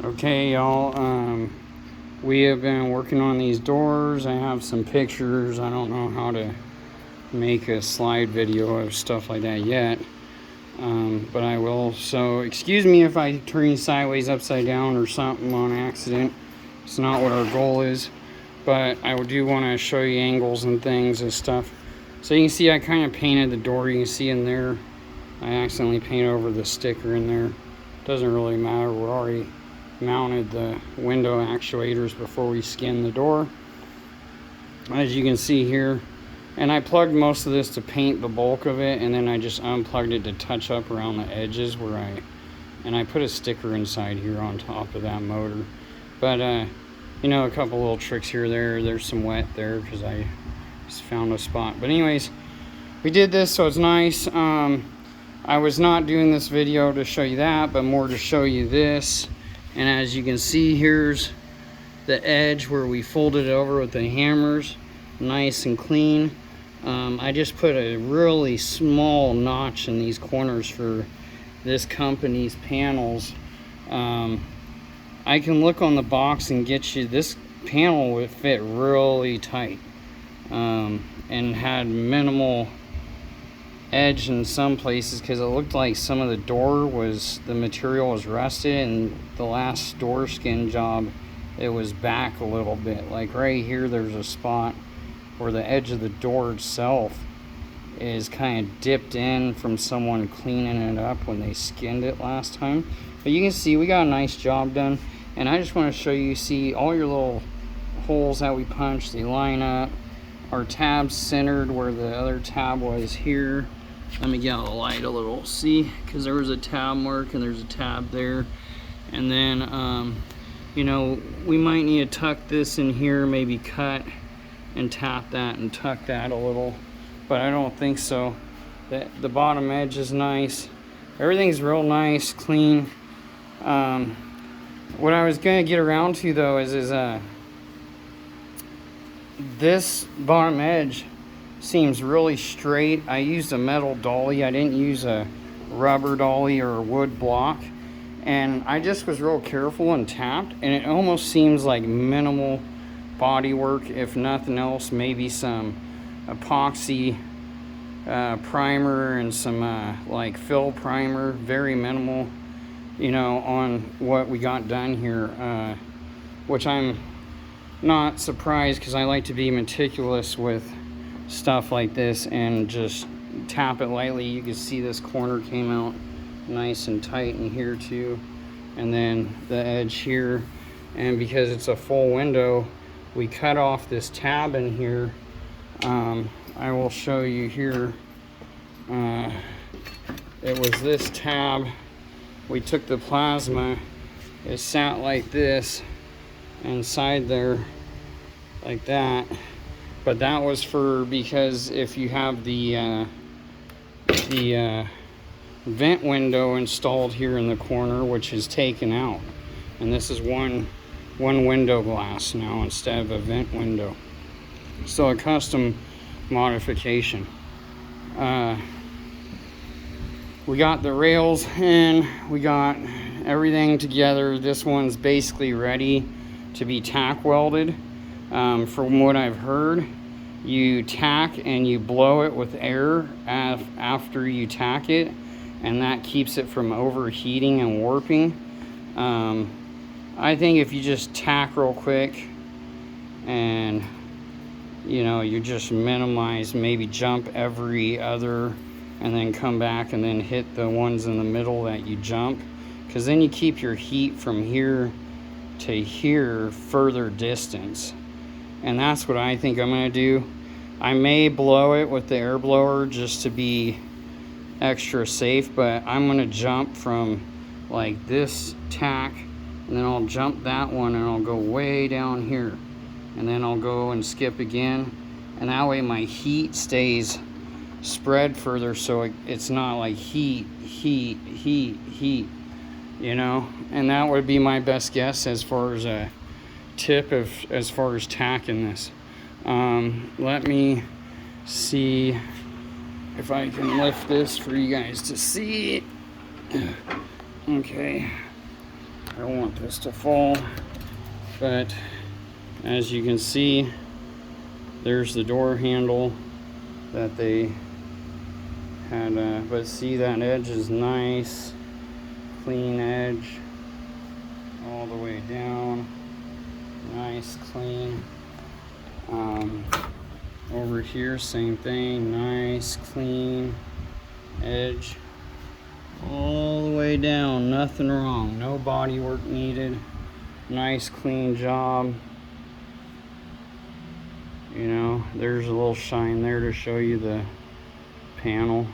Okay, y'all, we have been working on these doors. I have some pictures. I don't know how to make a slide video of stuff like that yet, but I will. So excuse me if I turn you sideways, upside down, or something on accident. It's not what our goal is, but I do want to show you angles and things and stuff. So you can see I kind of painted the door. You can see in there I accidentally painted over the sticker in there. Doesn't really matter. We're already mounted the window actuators before we skin the door, as you can see here. And I plugged most of this to paint the bulk of it, and then I just unplugged it to touch up around the edges where I put a sticker inside here on top of that motor. But you know, a couple little tricks here or there. There's some wet there because I just found a spot. But anyways, we did this, so it's nice. I was not doing this video to show you that, but more to show you this. And as you can see, here's the edge where we folded it over with the hammers, nice and clean. I just put a really small notch in these corners for this company's panels. I can look on the box and get you, this panel would fit really tight, and had minimal edge in some places because it looked like some of the door was, the material was rusted, and the last door skin job it was back a little bit. Like right here there's a spot where the edge of the door itself is kind of dipped in from someone cleaning it up when they skinned it last time. But you can see we got a nice job done, and I just want to show you, see all your little holes that we punched, they line up. Our tab's centered where the other tab was here. Let me get out the light a little, see, because there was a tab mark and there's a tab there. And then you know, we might need to tuck this in here, maybe cut and tap that and tuck that a little, but I don't think so. The bottom edge is nice. Everything's real nice, clean. What I was gonna get around to though is this bottom edge seems really straight. I used a metal dolly. I didn't use a rubber dolly or a wood block. And I just was real careful and tapped, and it almost seems like minimal body work. If nothing else, maybe some epoxy primer and some like fill primer, very minimal, you know, on what we got done here, which I'm not surprised because I like to be meticulous with stuff like this and just tap it lightly. You can see this corner came out nice and tight in here too, and then the edge here. And because it's a full window, we cut off this tab in here. I will show you here. It was this tab. We took the plasma, it sat like this inside there like that, but that was for, because if you have the vent window installed here in the corner, which is taken out, and this is one window glass now instead of a vent window, so a custom modification. We got the rails in, we got everything together. This one's basically ready to be tack welded. From what I've heard, you tack and you blow it with air after you tack it, and that keeps it from overheating and warping. I think if you just tack real quick and, you know, you just minimize, maybe jump every other and then come back and then hit the ones in the middle that you jump, because then you keep your heat from here to here further distance. And that's what I think I'm going to do. I may blow it with the air blower just to be extra safe, but I'm going to jump from like this tack, and then I'll jump that one, and I'll go way down here, and then I'll go and skip again, and that way my heat stays spread further, so it's not like heat, you know. And that would be my best guess as far as a tip of as far as tacking this. Let me see if I can lift this for you guys to see. Okay, I don't want this to fall, but as you can see, there's the door handle that they had, but see, that edge is nice, clean edge all the way down, nice, clean. Over here, same thing, nice, clean edge all the way down, nothing wrong, no body work needed, nice, clean job. You know, there's a little shine there to show you the panel.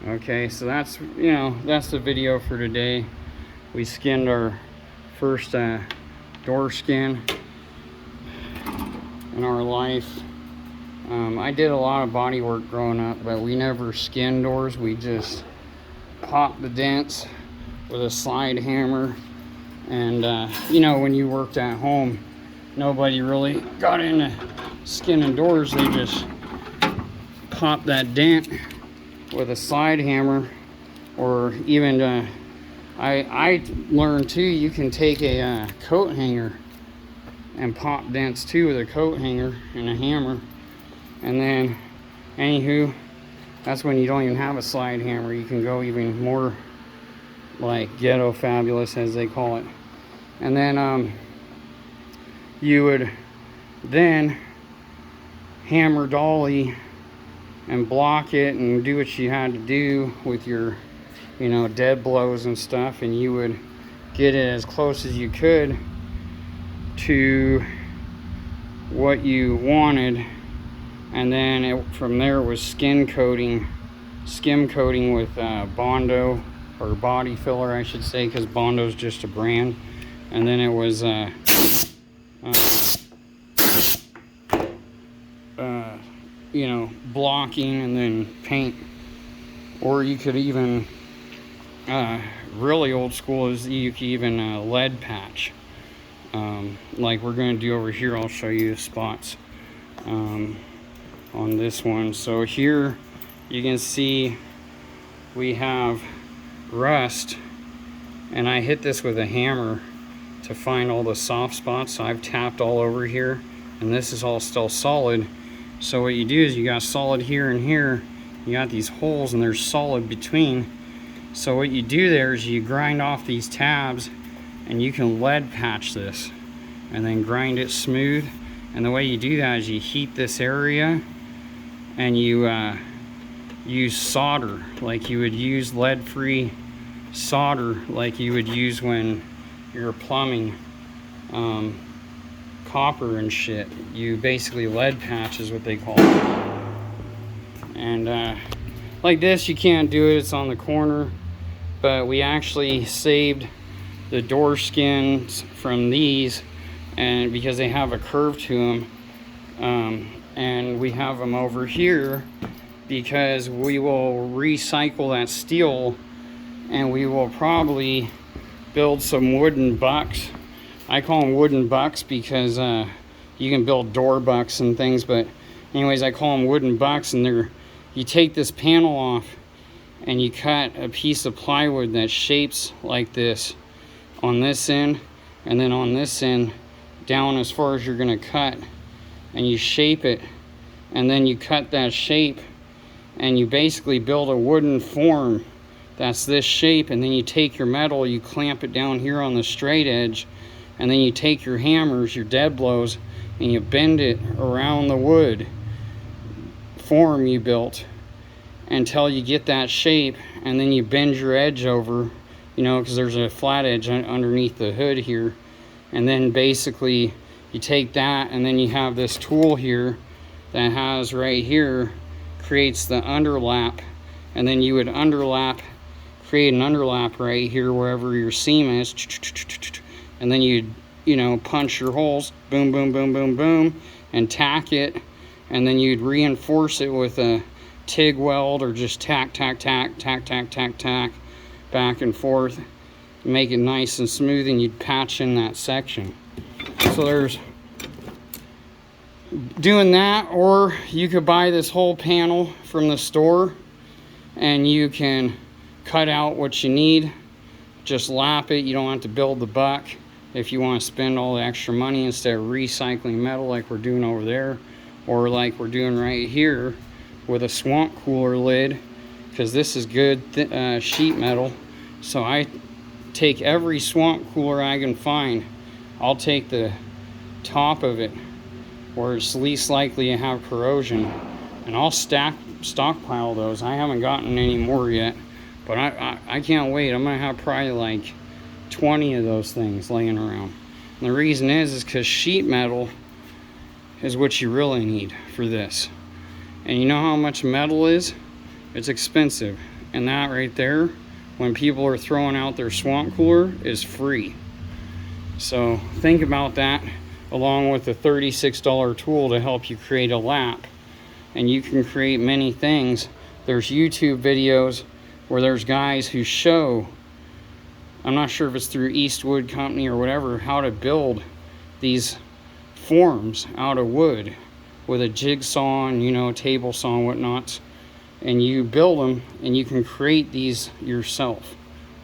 Okay, so that's, you know, that's the video for today. We skinned our first door skin in our life. I did a lot of body work growing up, but we never skinned doors. We just popped the dents with a slide hammer. And you know, when you worked at home, nobody really got into skinning doors. They just popped that dent with a slide hammer, or even I learned too, you can take a coat hanger and pop dents too with a coat hanger and a hammer. And then, anywho, that's when you don't even have a slide hammer. You can go even more like ghetto fabulous, as they call it. And then you would then hammer dolly and block it and do what you had to do with your, you know, dead blows and stuff, and you would get it as close as you could to what you wanted. And then from there it was skim coating with Bondo, or body filler I should say, because Bondo's just a brand. And then it was you know, blocking and then paint. Or you could even really old school is you could even lead patch, like we're going to do over here. I'll show you the spots on this one. So here you can see we have rust, and I hit this with a hammer to find all the soft spots. So I've tapped all over here, and this is all still solid. So what you do is you got solid here and here, you got these holes and there's solid between. So what you do there is you grind off these tabs, and you can lead patch this and then grind it smooth. And the way you do that is you heat this area, and you use solder like you would use lead-free solder, like you would use when you're plumbing copper and shit. You basically lead patch is what they call it. And like this, you can't do it, it's on the corner, but we actually saved the door skins from these, and because they have a curve to them, and we have them over here because we will recycle that steel, and we will probably build some wooden bucks. I call them wooden bucks because you can build door bucks and things, but anyways, I call them wooden bucks. And they're, you take this panel off and you cut a piece of plywood that shapes like this on this end, and then on this end down as far as you're going to cut, and you shape it, and then you cut that shape, and you basically build a wooden form that's this shape. And then you take your metal, you clamp it down here on the straight edge, and then you take your hammers, your dead blows, and you bend it around the wood form you built until you get that shape. And then you bend your edge over, you know, because there's a flat edge underneath the hood here. And then basically you take that, and then you have this tool here that has right here, creates the underlap, and then you would create an underlap right here wherever your seam is, and then you'd, you know, punch your holes, boom, boom, boom, boom, boom, and tack it, and then you'd reinforce it with a TIG weld, or just tack, tack, tack, tack, tack, tack, tack, back and forth, make it nice and smooth, and you'd patch in that section. So there's doing that, or you could buy this whole panel from the store, and you can cut out what you need just lap it. You don't have to build the buck if you want to spend all the extra money instead of recycling metal like we're doing over there, or like we're doing right here with a swamp cooler lid, because this is good sheet metal. So I take every swamp cooler I can find. I'll take the top of it where it's least likely to have corrosion, and I'll stockpile those. I haven't gotten any more yet, but I can't wait. I'm gonna have probably like 20 of those things laying around. And the reason is because sheet metal is what you really need for this. And you know how much metal is? It's expensive. And that right there, when people are throwing out their swamp cooler, is free. So think about that, along with the $36 tool to help you create a lap. And you can create many things. There's YouTube videos where there's guys who show, I'm not sure if it's through Eastwood Company or whatever, how to build these forms out of wood with a jigsaw and, you know, table saw and whatnot. And you build them, and you can create these yourself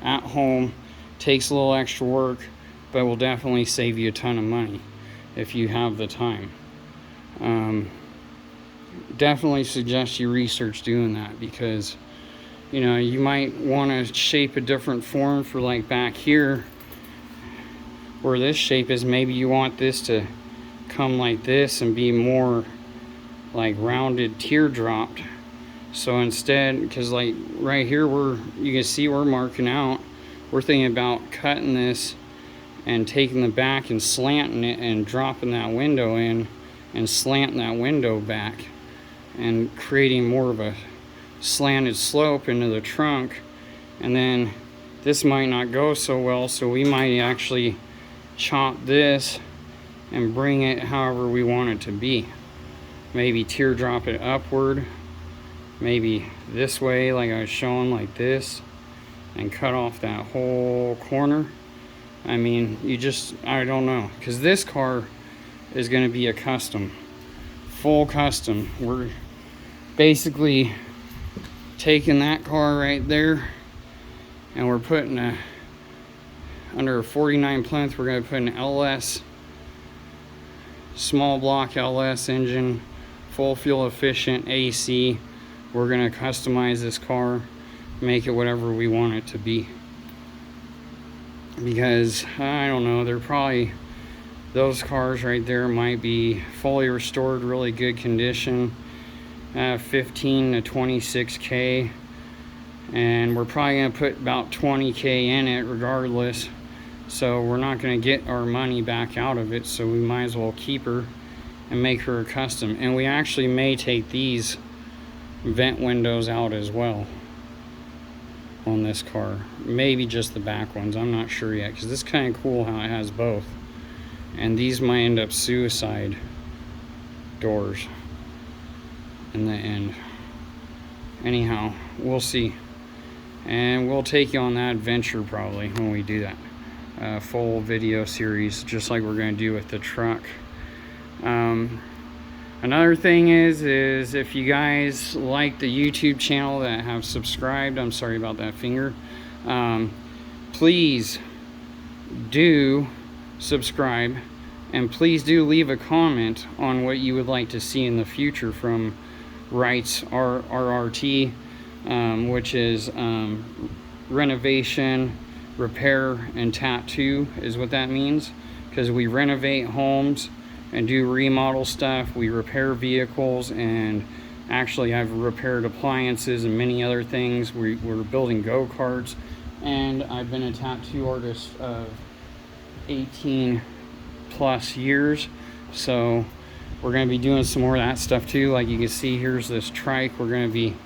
at home. Takes a little extra work, but will definitely save you a ton of money if you have the time. Definitely suggest you research doing that, because you know, you might want to shape a different form for, like back here where this shape is. Maybe you want this to come like this and be more like rounded teardropped. So instead, because like right here you can see we're marking out, we're thinking about cutting this and taking the back and slanting it and dropping that window in and slanting that window back and creating more of a slanted slope into the trunk. And then this might not go so well, so we might actually chop this and bring it however we want it to be. Maybe teardrop it upward, maybe this way like I was showing, like this, and cut off that whole corner. I mean, I don't know, because this car is going to be a custom, full custom. We're basically taking that car right there and we're putting under a 49 Plymouth, we're going to put an LS, small block LS engine, full fuel efficient AC. We're going to customize this car, make it whatever we want it to be. Because I don't know, those cars right there might be fully restored, really good condition, 15 to 26K, and we're probably going to put about 20K in it regardless. So we're not going to get our money back out of it, so we might as well keep her and make her a custom. And we actually may take these vent windows out as well on this car, maybe just the back ones, I'm not sure yet, because this is kind of cool how it has both. And these might end up suicide doors in the end. Anyhow, we'll see, and we'll take you on that adventure probably when we do that full video series, just like we're going to do with the truck. Another thing is if you guys like the YouTube channel that have subscribed, I'm sorry about that finger, please do subscribe, and please do leave a comment on what you would like to see in the future from Wright's RR&T, which is renovation, repair, and tattoo is what that means, because we renovate homes and do remodel stuff. We repair vehicles, and actually I've repaired appliances and many other things. We're building go-karts, and I've been a tattoo artist of 18 plus years, so we're going to be doing some more of that stuff too. Like you can see, here's this trike we're going to be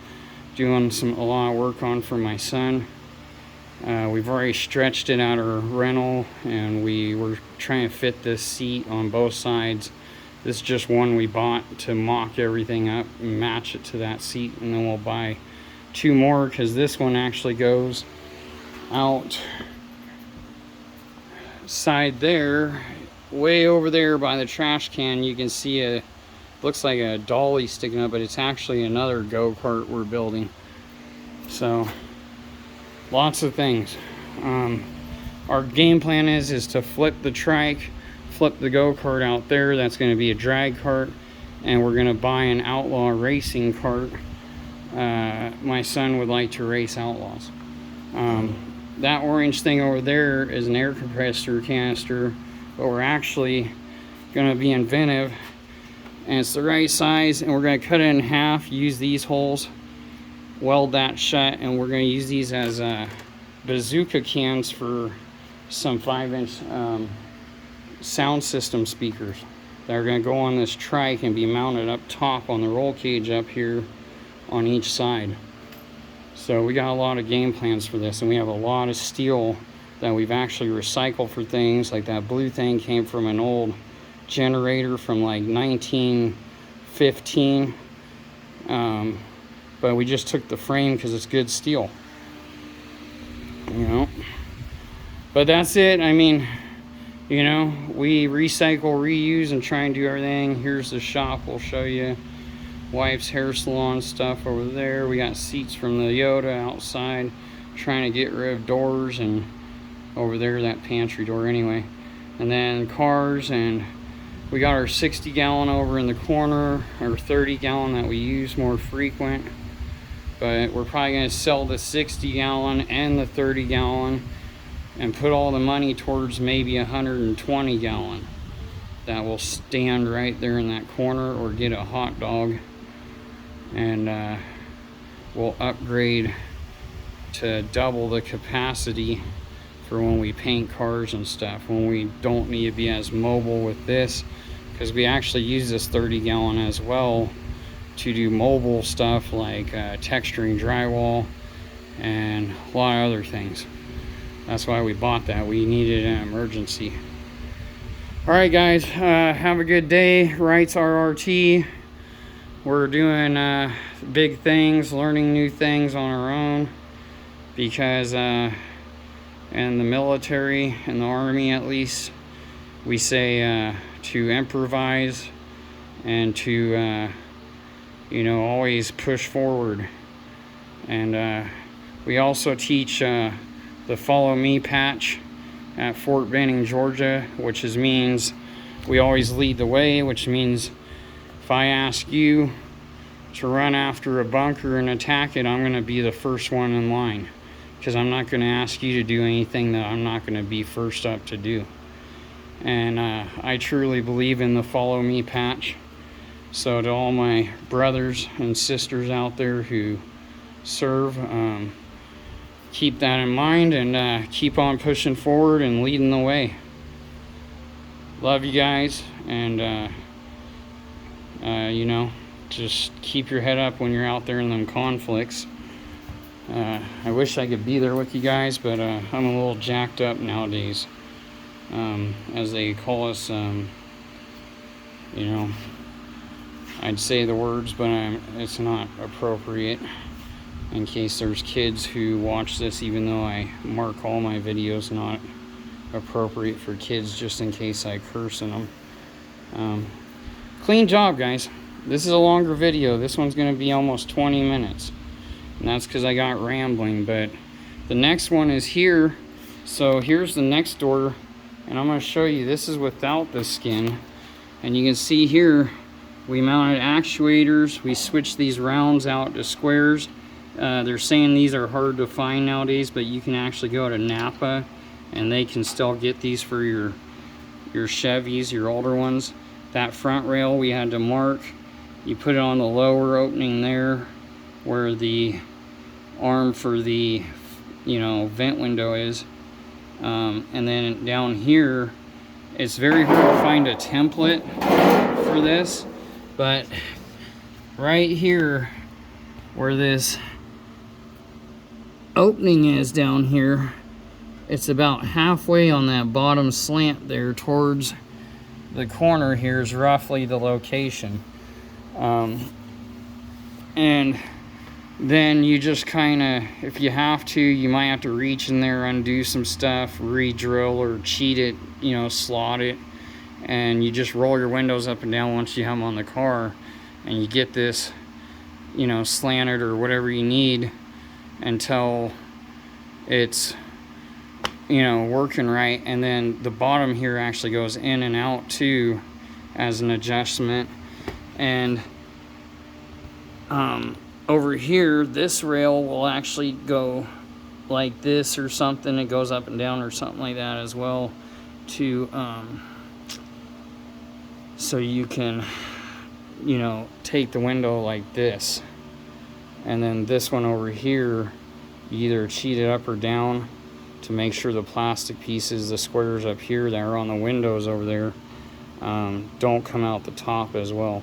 doing a lot of work on for my son. We've already stretched it out of rental, and we were trying to fit this seat on both sides. This is just one we bought to mock everything up and match it to that seat, and then we'll buy two more, because this one actually goes out side there, way over there by the trash can. You can see looks like a dolly sticking up, but it's actually another go-kart we're building. So lots of things, Our game plan is to flip the trike, flip the go-kart out there. That's going to be a drag cart, and we're going to buy an outlaw racing cart. My son would like to race outlaws. That orange thing over there is an air compressor canister, but we're actually going to be inventive, and it's the right size, and we're going to cut it in half, use these holes, weld that shut, and we're going to use these as bazooka cans for some 5-inch sound system speakers that are going to go on this trike and be mounted up top on the roll cage up here on each side. So we got a lot of game plans for this, and we have a lot of steel that we've actually recycled for things. Like that blue thing came from an old generator from like 1915, but we just took the frame because it's good steel, you know. But that's it. I mean, you know, we recycle, reuse, and try and do everything. Here's the shop. We'll show you. Wife's hair salon stuff over there. We got seats from the Yoda outside, trying to get rid of doors, and over there that pantry door anyway. And then cars, and we got our 60-gallon over in the corner, our 30-gallon that we use more frequent. But we're probably going to sell the 60-gallon and the 30-gallon and put all the money towards maybe 120-gallon that will stand right there in that corner, or get a hot dog, and we'll upgrade to double the capacity for when we paint cars and stuff, when we don't need to be as mobile with this, because we actually use this 30-gallon as well to do mobile stuff like texturing drywall and a lot of other things. That's why we bought that. We needed an emergency. All right, guys, have a good day. Wrights RR&T. We're doing big things, learning new things on our own, because in the military, in the Army at least, we say to improvise and to you know, always push forward. And we also teach the Follow Me patch at Fort Benning, Georgia, which means we always lead the way, which means if I ask you to run after a bunker and attack it, I'm going to be the first one in line, because I'm not going to ask you to do anything that I'm not going to be first up to do. And I truly believe in the Follow Me patch. So to all my brothers and sisters out there who serve, keep that in mind, and keep on pushing forward and leading the way. Love you guys, and you know, just keep your head up when you're out there in them conflicts. I wish I could be there with you guys, but I'm a little jacked up nowadays, as they call us. You know, I'd say the words, but it's not appropriate, in case there's kids who watch this, even though I mark all my videos not appropriate for kids, just in case I curse in them. Clean job, guys. This is a longer video. This one's going to be almost 20 minutes. And that's because I got rambling. But the next one is here. So here's the next door. And I'm going to show you. This is without the skin. And you can see here, we mounted actuators. We switched these rounds out to squares. They're saying these are hard to find nowadays, but you can actually go to Napa and they can still get these for your Chevys, your older ones. That front rail we had to mark. You put it on the lower opening there where the arm for the, you know, vent window is. And then down here, it's very hard to find a template for this, but right here where this opening is down here, it's about halfway on that bottom slant there towards the corner. Here is roughly the location. And then you just kind of, if you have to, you might have to reach in there, undo some stuff, re-drill or cheat it, you know, slot it, and you just roll your windows up and down once you have them on the car, and you get this, you know, slanted or whatever you need until it's you know, working right. And then the bottom here actually goes in and out too as an adjustment. And over here, this rail will actually go like this or something. It goes up and down or something like that as well, to so you can, you know, take the window like this. And then this one over here, you either cheat it up or down to make sure the plastic pieces, the squares up here that are on the windows over there, don't come out the top as well.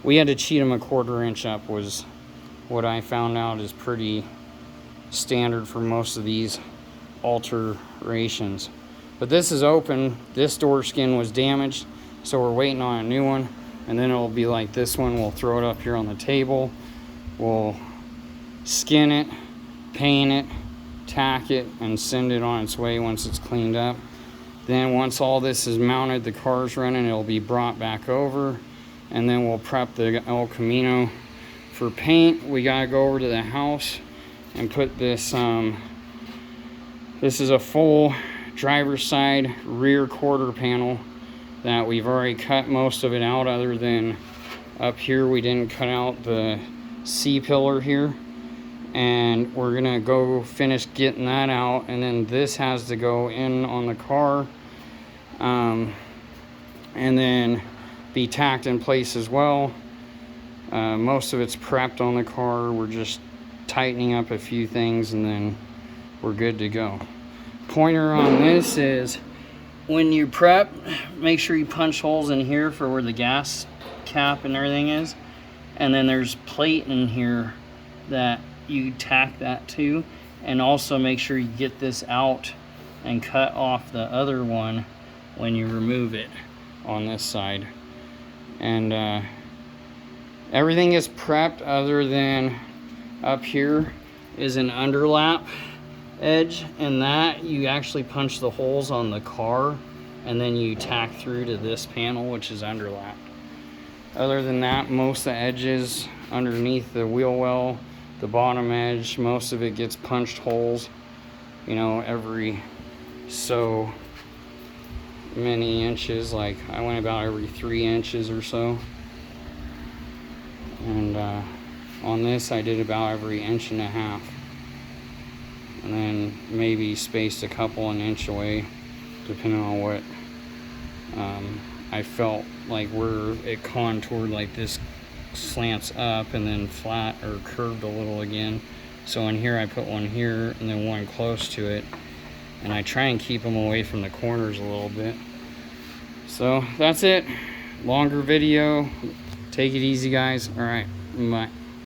We had to cheat them a 1/4 inch up, was what I found out is pretty standard for most of these alterations. But this is open. This door skin was damaged, so we're waiting on a new one. And then it'll be like this one. We'll throw it up here on the table. We'll skin it, paint it, tack it, and send it on its way once it's cleaned up. Then once all this is mounted, the car's running, it'll be brought back over, and then we'll prep the Elcamino for paint. We gotta go over to the house and put this, this is a full driver's side rear quarter panel that we've already cut most of it out, other than up here we didn't cut out the C-pillar here. And we're gonna go finish getting that out, and then this has to go in on the car, and then be tacked in place as well. Most of it's prepped on the car. We're just tightening up a few things, and then we're good to go. Pointer on this is, when you prep, make sure you punch holes in here for where the gas cap and everything is, and then there's plate in here that you tack that to. And also make sure you get this out and cut off the other one when you remove it on this side. And everything is prepped, other than up here is an underlap edge, and that you actually punch the holes on the car and then you tack through to this panel, which is underlapped. Other than that, most of the edges underneath the wheel well, the bottom edge, most of it gets punched holes, you know, every so many inches. Like I went about every 3 inches or so. And on this I did about every 1.5 inches. And then maybe spaced a couple an inch away, depending on what I felt like, where it contoured like this slants up and then flat or curved a little again. So in here I put one here and then one close to it, and I try and keep them away from the corners a little bit. So that's it. Longer video. Take it easy, guys. All right, bye.